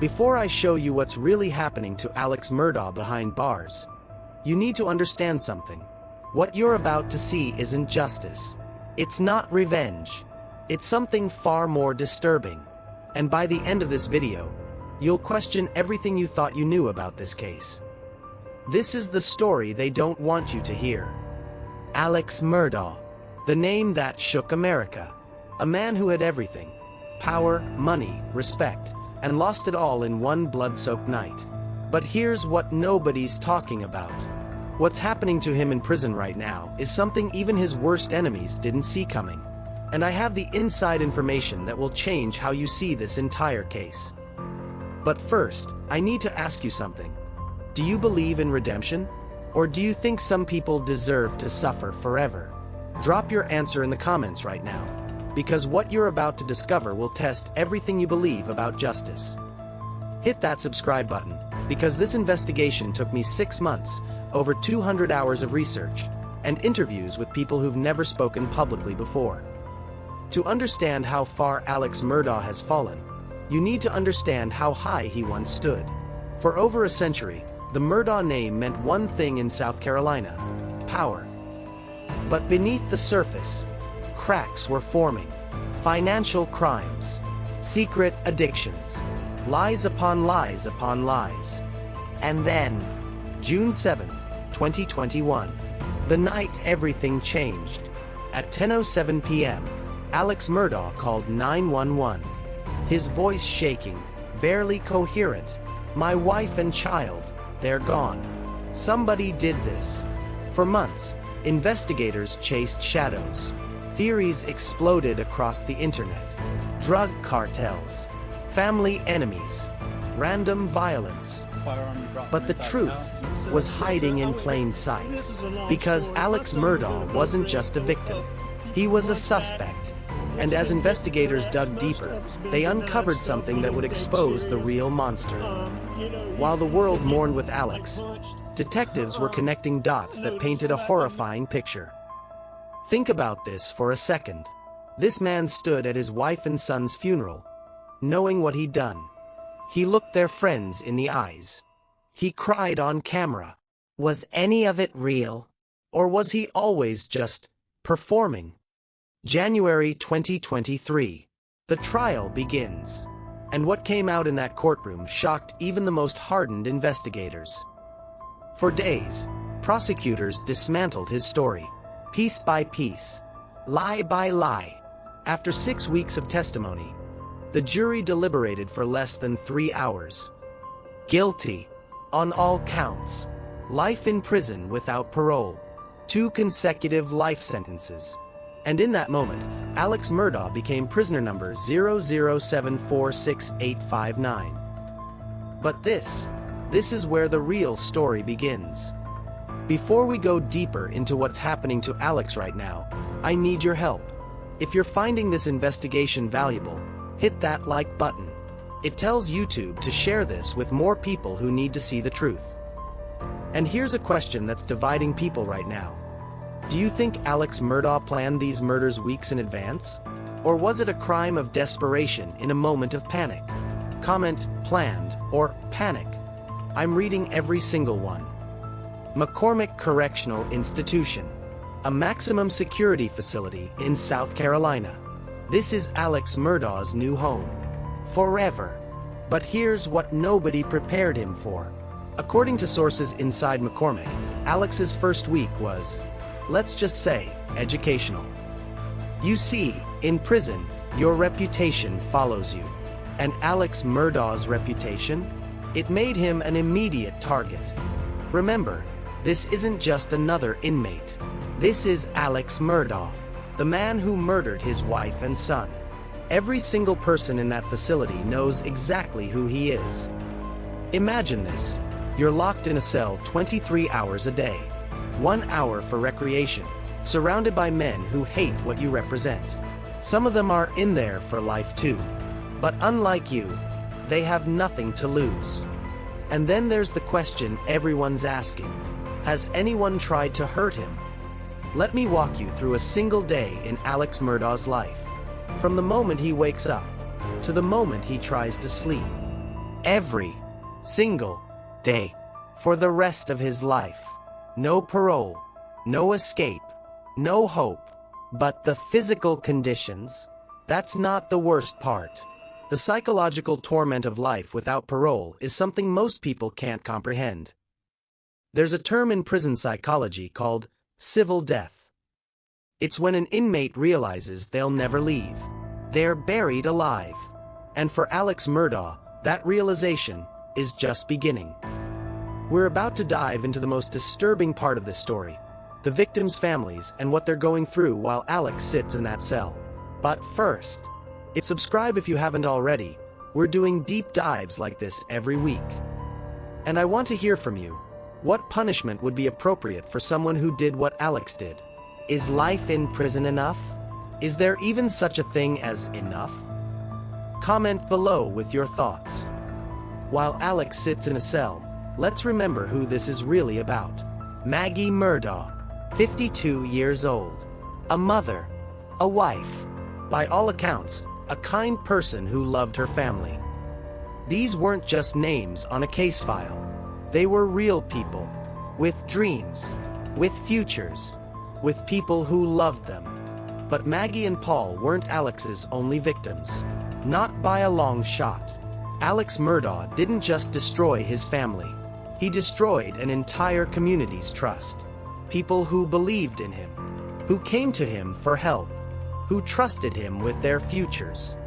Before I show you what's really happening to Alex Murdaugh behind bars, you need to understand something. What you're about to see isn't justice. It's not revenge. It's something far more disturbing. And by the end of this video, you'll question everything you thought you knew about this case. This is the story they don't want you to hear. Alex Murdaugh, the name that shook America. A man who had everything: power, money, respect, and lost it all in one blood-soaked night. But here's what nobody's talking about. What's happening to him in prison right now is something even his worst enemies didn't see coming. And I have the inside information that will change how you see this entire case. But first, I need to ask you something. Do you believe in redemption? Or do you think some people deserve to suffer forever? Drop your answer in the comments right now, because what you're about to discover will test everything you believe about justice. Hit that subscribe button, because this investigation took me 6 months, over 200 hours of research, and interviews with people who've never spoken publicly before. To understand how far Alex Murdaugh has fallen, you need to understand how high he once stood. For over a century, the Murdaugh name meant one thing in South Carolina: power. But beneath the surface, cracks were forming. Financial crimes, secret addictions, lies upon lies upon lies. And then, June 7th, 2021, the night everything changed. At 10:07 p.m., Alex Murdaugh called 911. His voice shaking, barely coherent. "My wife and child, they're gone. Somebody did this." For months, investigators chased shadows. Theories exploded across the internet. Drug cartels, family enemies, random violence. But the truth was hiding in plain sight. Because Alex Murdaugh wasn't just a victim. He was a suspect. And as investigators dug deeper, they uncovered something that would expose the real monster. While the world mourned with Alex, detectives were connecting dots that painted a horrifying picture. Think about this for a second. This man stood at his wife and son's funeral, knowing what he'd done. He looked their friends in the eyes. He cried on camera. Was any of it real? Or was he always just performing? January 2023. The trial begins. And what came out in that courtroom shocked even the most hardened investigators. For days, prosecutors dismantled his story. Piece by piece, lie by lie. After 6 weeks of testimony, the jury deliberated for less than 3 hours. Guilty on all counts. Life in prison without parole. 2 consecutive life sentences. And in that moment, Alex Murdaugh became prisoner number 007468859. But this is where the real story begins. Before we go deeper into what's happening to Alex right now, I need your help. If you're finding this investigation valuable, hit that like button. It tells YouTube to share this with more people who need to see the truth. And here's a question that's dividing people right now. Do you think Alex Murdaugh planned these murders weeks in advance? Or was it a crime of desperation in a moment of panic? Comment planned or panic. I'm reading every single one. McCormick Correctional Institution, a maximum security facility in South Carolina. This is Alex Murdaugh's new home. Forever. But here's what nobody prepared him for. According to sources inside McCormick, Alex's first week was, let's just say, educational. You see, in prison, your reputation follows you. And Alex Murdaugh's reputation? It made him an immediate target. Remember, this isn't just another inmate. This is Alex Murdaugh, the man who murdered his wife and son. Every single person in that facility knows exactly who he is. Imagine this. You're locked in a cell 23 hours a day. 1 hour for recreation, surrounded by men who hate what you represent. Some of them are in there for life too. But unlike you, they have nothing to lose. And then there's the question everyone's asking. Has anyone tried to hurt him? Let me walk you through a single day in Alex Murdaugh's life. From the moment he wakes up, to the moment he tries to sleep. Every single day. For the rest of his life. No parole. No escape. No hope. But the physical conditions? That's not the worst part. The psychological torment of life without parole is something most people can't comprehend. There's a term in prison psychology called civil death. It's when an inmate realizes they'll never leave. They're buried alive. And for Alex Murdaugh, that realization is just beginning. We're about to dive into the most disturbing part of this story, the victims' families and what they're going through while Alex sits in that cell. But first, subscribe if you haven't already. We're doing deep dives like this every week. And I want to hear from you. What punishment would be appropriate for someone who did what Alex did? Is life in prison enough? Is there even such a thing as enough? Comment below with your thoughts. While Alex sits in a cell, let's remember who this is really about. Maggie Murdaugh, 52 years old. A mother. A wife. By all accounts, a kind person who loved her family. These weren't just names on a case file. They were real people. With dreams. With futures. With people who loved them. But Maggie and Paul weren't Alex's only victims. Not by a long shot. Alex Murdaugh didn't just destroy his family. He destroyed an entire community's trust. People who believed in him. Who came to him for help. Who trusted him with their futures.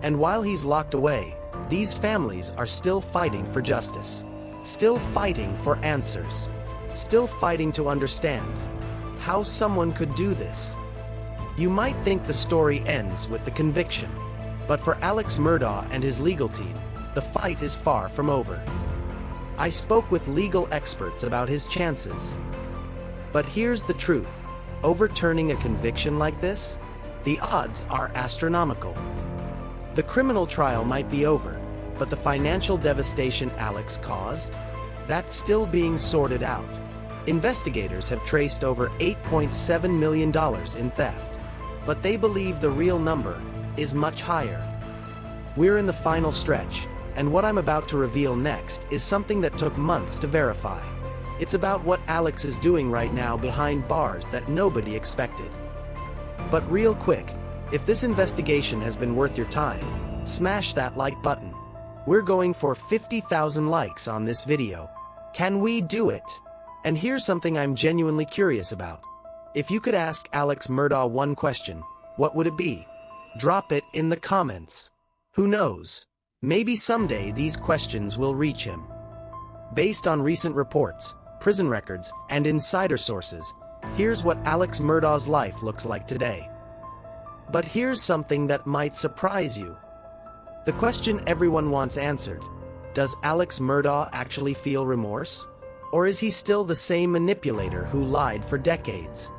And while he's locked away, these families are still fighting for justice. Still fighting for answers. Still fighting to understand how someone could do this. You might think the story ends with the conviction, but for Alex Murdaugh and his legal team, the fight is far from over. I spoke with legal experts about his chances. But here's the truth. Overturning a conviction like this? The odds are astronomical. The criminal trial might be over, but the financial devastation Alex caused? That's still being sorted out. Investigators have traced over $8.7 million in theft, but they believe the real number is much higher. We're in the final stretch, and what I'm about to reveal next is something that took months to verify. It's about what Alex is doing right now behind bars that nobody expected. But real quick, if this investigation has been worth your time, smash that like button. We're going for 50,000 likes on this video. Can we do it? And here's something I'm genuinely curious about. If you could ask Alex Murdaugh one question, what would it be? Drop it in the comments. Who knows? Maybe someday these questions will reach him. Based on recent reports, prison records, and insider sources, here's what Alex Murdaugh's life looks like today. But here's something that might surprise you. The question everyone wants answered. Does Alex Murdaugh actually feel remorse? Or is he still the same manipulator who lied for decades?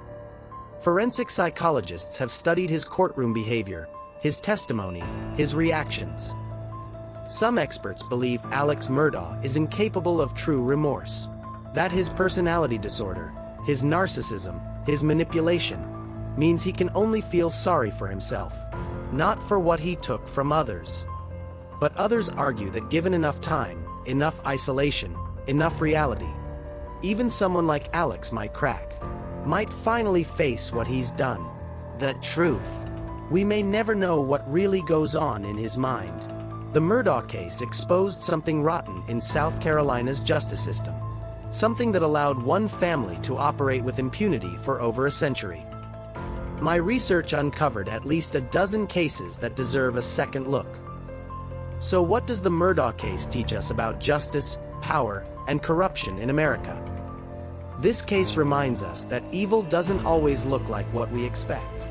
Forensic psychologists have studied his courtroom behavior, his testimony, his reactions. Some experts believe Alex Murdaugh is incapable of true remorse. That his personality disorder, his narcissism, his manipulation, means he can only feel sorry for himself, not for what he took from others. But others argue that given enough time, enough isolation, enough reality, even someone like Alex might crack, might finally face what he's done. The truth. We may never know what really goes on in his mind. The Murdaugh case exposed something rotten in South Carolina's justice system. Something that allowed one family to operate with impunity for over a century. My research uncovered at least a dozen cases that deserve a second look. So what does the Murdaugh case teach us about justice, power, and corruption in America? This case reminds us that evil doesn't always look like what we expect.